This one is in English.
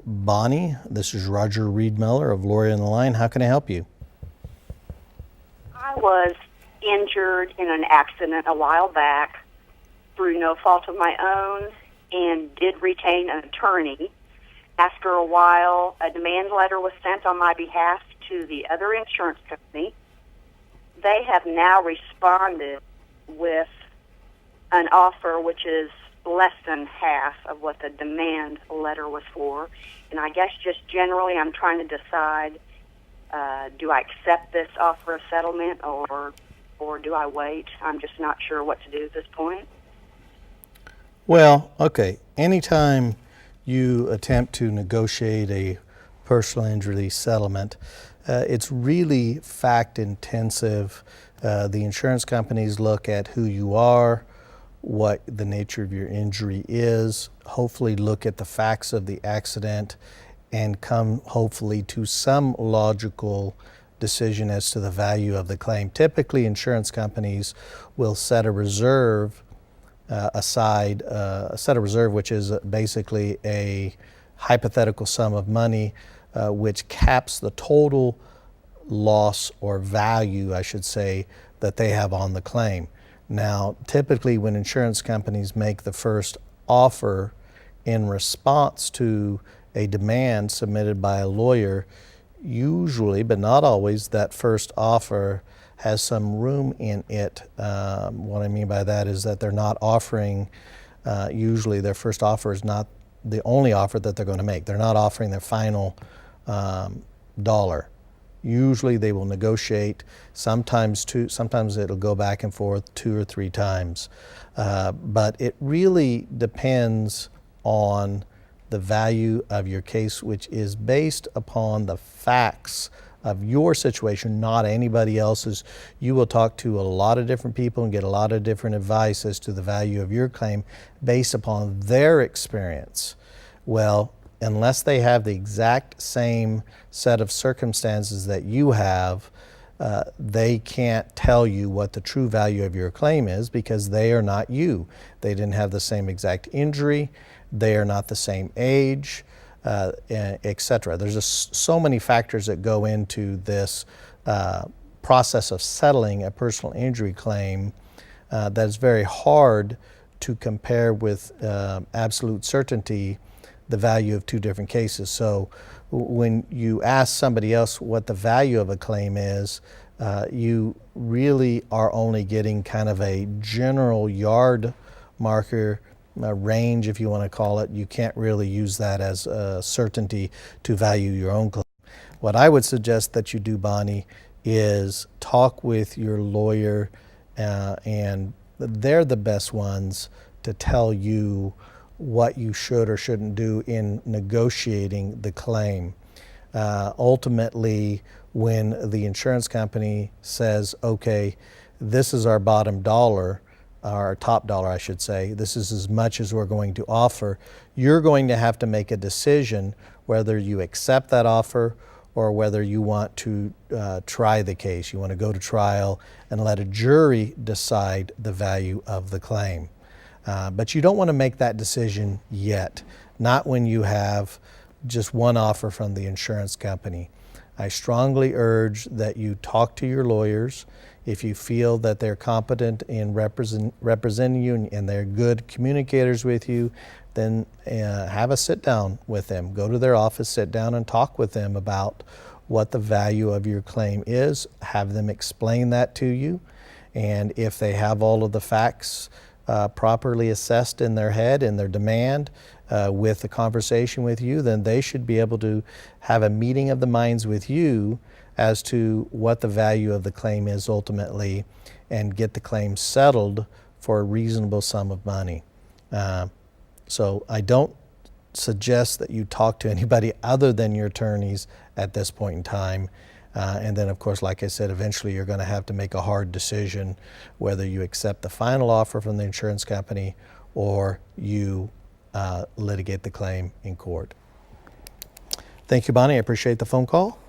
Bonnie, this is Roger Riedmiller of Lawyer on the Line. How can I help you? I was injured in an accident a while back through no fault of my own and did retain an attorney. After a while, a demand letter was sent on my behalf to the other insurance company. They have now responded with an offer which is less than half of what the demand letter was for. And I guess just generally I'm trying to decide, do I accept this offer of settlement or do I wait? I'm just not sure what to do at this point. Well, okay. Anytime you attempt to negotiate a personal injury settlement, it's really fact intensive. The insurance companies look at who you are, what the nature of your injury is, hopefully look at the facts of the accident, and come hopefully to some logical decision as to the value of the claim. Typically, insurance companies will set a reserve aside, which is basically a hypothetical sum of money which caps the total loss or value, I should say, that they have on the claim. Now, typically when insurance companies make the first offer in response to a demand submitted by a lawyer, usually, but not always, that first offer has some room in it. What I mean by that is that they're not offering, usually their first offer is not the only offer that they're going to make. They're not offering their final dollar. Usually they will negotiate, sometimes it'll go back and forth 2 or 3 times. But it really depends on the value of your case, which is based upon the facts of your situation, not anybody else's. You will talk to a lot of different people and get a lot of different advice as to the value of your claim based upon their experience. Well, unless they have the exact same set of circumstances that you have, they can't tell you what the true value of your claim is because they are not you. They didn't have the same exact injury. They are not the same age, etc. There's just so many factors that go into this process of settling a personal injury claim that is very hard to compare with absolute certainty the value of 2 different cases. So when you ask somebody else what the value of a claim is, you really are only getting kind of a general yard marker, range if you want to call it. You can't really use that as a certainty to value your own claim. What I would suggest that you do, Bonnie, is talk with your lawyer, and they're the best ones to tell you what you should or shouldn't do in negotiating the claim. Ultimately, when the insurance company says, okay, this is our bottom dollar, our top dollar, I should say, this is as much as we're going to offer, you're going to have to make a decision whether you accept that offer or whether you want to try the case. You want to go to trial and let a jury decide the value of the claim. But you don't want to make that decision yet, not when you have just one offer from the insurance company. I strongly urge that you talk to your lawyers. If you feel that they're competent in representing you and they're good communicators with you, then have a sit down with them. Go to their office, sit down and talk with them about what the value of your claim is. Have them explain that to you. And if they have all of the facts properly assessed in their head and their demand with the conversation with you, then they should be able to have a meeting of the minds with you as to what the value of the claim is ultimately and get the claim settled for a reasonable sum of money. So I don't suggest that you talk to anybody other than your attorneys at this point in time. And then, of course, like I said, eventually you're going to have to make a hard decision whether you accept the final offer from the insurance company or you litigate the claim in court. Thank you, Bonnie. I appreciate the phone call.